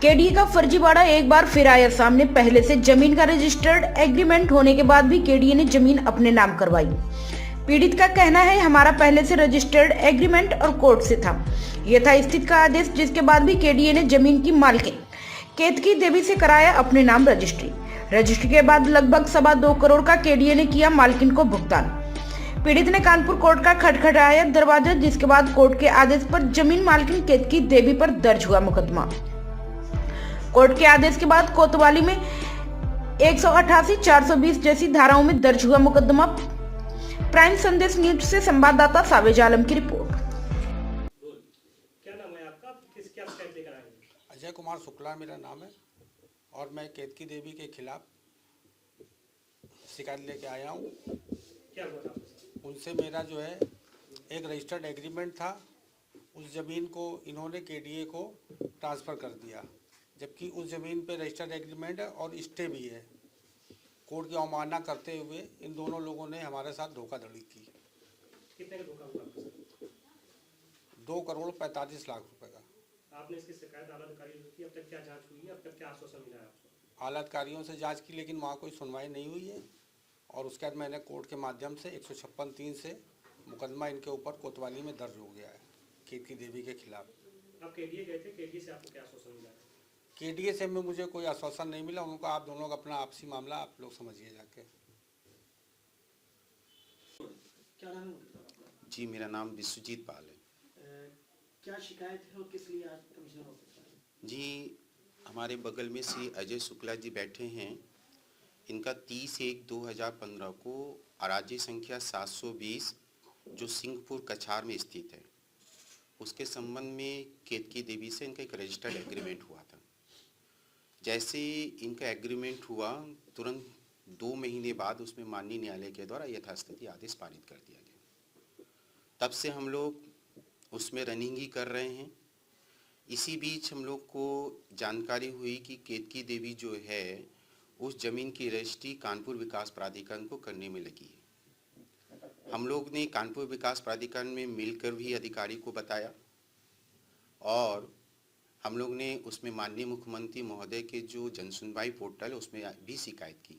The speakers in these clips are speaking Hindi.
केडीए का फर्जीवाड़ा एक बार फिर आया सामने। पहले से जमीन का रजिस्टर्ड एग्रीमेंट होने के बाद भी केडीए ने जमीन अपने नाम करवाई। पीड़ित का कहना है, हमारा पहले से रजिस्टर्ड एग्रीमेंट और कोर्ट से था। यह था स्थिति का आदेश, जिसके बाद भी केडीए ने जमीन की मालकिन केतकी देवी से कराया अपने नाम रजिस्ट्री के बाद लगभग 2.25 करोड़ का केडीए ने किया मालकिन को भुगतान। पीड़ित ने कानपुर कोर्ट का खटखटाया दरवाजा, जिसके बाद कोर्ट के आदेश पर जमीन मालकिन केतकी देवी पर दर्ज हुआ मुकदमा। कोर्ट के आदेश के बाद कोतवाली में 188, 420 जैसी धाराओं में दर्ज हुआ मुकदमा। प्राइम संदेश न्यूज से संवाददाता सावेज आलम की रिपोर्ट। क्या नाम है आपका? क्या शिकायत लेकर आए हैं? अजय कुमार शुक्ला मेरा नाम है और मैं केतकी देवी के खिलाफ शिकायत लेके आया हूँ। क्या हुआ था? उनसे मेरा जो है एक रजिस्टर्ड एग्रीमेंट था, उस ज़मीन को इन्होंने केडीए को ट्रांसफ़र कर दिया, जबकि उस ज़मीन पे रजिस्टर्ड एग्रीमेंट है और स्टे भी है। कोर्ट की अवमानना करते हुए इन दोनों लोगों ने हमारे साथ धोखाधड़ी की। कितने का धोखा हुआ आपके साथ? 2 करोड़ 45 लाख रुपए का। आपने इसकी शिकायत आला अधिकारियों से की? अब तक क्या जांच हुई है? अब तक क्या आश्वासन मिला है आपको? आला अधिकारियों से जांच की, लेकिन वहाँ कोई सुनवाई नहीं हुई है और उसके बाद मैंने कोर्ट के माध्यम से 156(3) से मुकदमा इनके ऊपर कोतवाली में दर्ज हो गया है केतकी देवी के खिलाफ। आप केडीए गए थे, केडीए से आपको क्या आश्वासन मिला है? केडीए से में मुझे कोई आश्वासन नहीं मिला। उनको आप दोनों का अपना आपसी मामला आप लोग समझिए जाके। क्या नाम है? जी, मेरा नाम विश्वजीत पाल है। क्या शिकायत है और किस लिए आज कमिश्नर ऑफिस आए? जी, हमारे बगल में श्री अजय शुक्ला जी बैठे हैं। इनका 30/1/2015 को अराजी संख्या 720 जो सिंहपुर कछार में स्थित है, उसके संबंध में केतकी देवी से इनका एक रजिस्टर्ड एग्रीमेंट हुआ था। जैसे इनका एग्रीमेंट हुआ, तुरंत 2 महीने बाद उसमें माननीय न्यायालय के द्वारा यथास्थिति आदेश पारित कर दिया गया। तब से हम लोग उसमें रनिंग ही कर रहे हैं। इसी बीच हम लोग को जानकारी हुई कि केतकी देवी जो है उस ज़मीन की रजिस्ट्री कानपुर विकास प्राधिकरण को करने में लगी है। हम लोग ने कानपुर विकास प्राधिकरण में मिलकर भी अधिकारी को बताया और हम लोग ने उसमें माननीय मुख्यमंत्री महोदय के जो जनसुनवाई पोर्टल उसमें भी शिकायत की।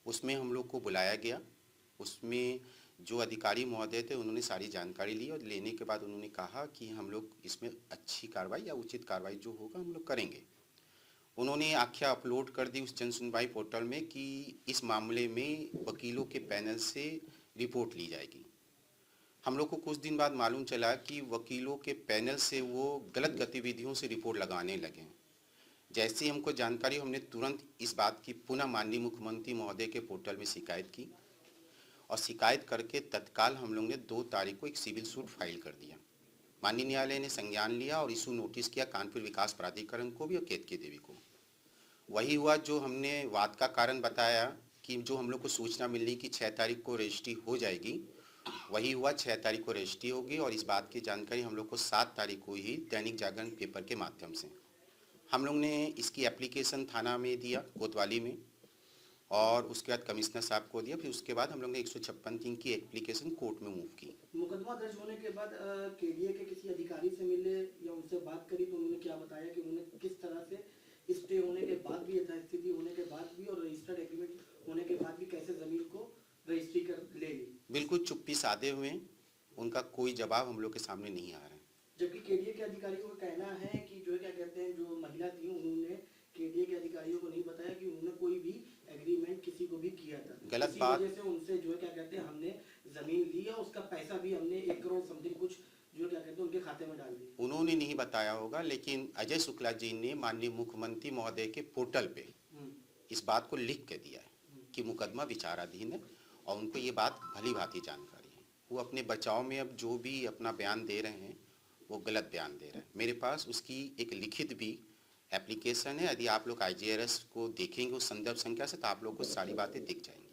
उसमें हम लोग को बुलाया गया। उसमें जो अधिकारी महोदय थे उन्होंने सारी जानकारी ली और लेने के बाद उन्होंने कहा कि हम लोग इसमें अच्छी कार्रवाई या उचित कार्रवाई जो होगा हम लोग करेंगे। उन्होंने आख्या अपलोड कर दी उस जनसुनवाई पोर्टल में कि इस मामले में वकीलों के पैनल से रिपोर्ट ली जाएगी। हम लोग को कुछ दिन बाद मालूम चला कि वकीलों के पैनल से वो गलत गतिविधियों से रिपोर्ट लगाने लगे। जैसे ही हमको जानकारी, हमने तुरंत इस बात की पुनः माननीय मुख्यमंत्री महोदय के पोर्टल में शिकायत की और शिकायत करके तत्काल हम लोग ने 2 तारीख को एक सिविल सूट फाइल कर दिया। माननीय न्यायालय ने संज्ञान लिया और इशू नोटिस किया कानपुर विकास प्राधिकरण को भी और केतकी देवी को। वही हुआ जो हमने वाद का कारण बताया कि जो हम लोग को सूचना मिली कि 6 तारीख को रजिस्ट्री हो जाएगी, वही हुआ। 6 तारीख को रजिस्ट्री होगी और इस बात की जानकारी हम लोग को 7 तारीख को ही दैनिक जागरण पेपर के माध्यम से हम लोग ने इसकी एप्लीकेशन थाना में दिया कोतवाली में और उसके बाद कमिश्नर साहब को दिया। फिर उसके बाद हम लोग ने 156(3) की एप्लीकेशन कोर्ट में मूव की। मुकदमा दर्ज होने के बाद केडीए के किसी अधिकारी से मिले या उनसे बात करी तो उन्होंने क्या बताया कि उन्होंने किस तरह से स्टे होने के बाद भी, यथास्थिति होने के बाद भी और रजिस्टर्ड एग्रीमेंट होने के बाद भी कैसे जमीन को रजिस्ट्री कर ले ली? बिल्कुल चुप्पी साधे हुए, उनका कोई जवाब हम लोग के सामने नहीं आ रहा है। जबकि केडीए के अधिकारियों का कहना है कि जो है क्या कहते हैं, जो महिला थी उन्होंने केडीए के अधिकारियों को नहीं बताया कि उन्होंने कोई भी एग्रीमेंट किसी को भी किया था। गलत बात। वजह से उनसे जो है क्या कहते हैं हमने जमीन ली और उसका पैसा भी हमने 1 करोड़ समथिंग कुछ जो क्या कहते हैं उनके खाते में डाल दी। उन्होंने नहीं बताया होगा, लेकिन अजय शुक्ला जी ने माननीय मुख्यमंत्री महोदय के पोर्टल पे इस बात को लिख के दिया है कि मुकदमा विचाराधीन है और उनको ये बात भली भांति जानकारी है। वो अपने बचाव में अब जो भी अपना बयान दे रहे हैं वो गलत बयान दे रहे हैं। मेरे पास उसकी एक लिखित भी एप्लीकेशन है। यदि आप लोग IGRS को देखेंगे उस संदर्भ संख्या से तो आप लोग को सारी बातें दिख जाएंगी।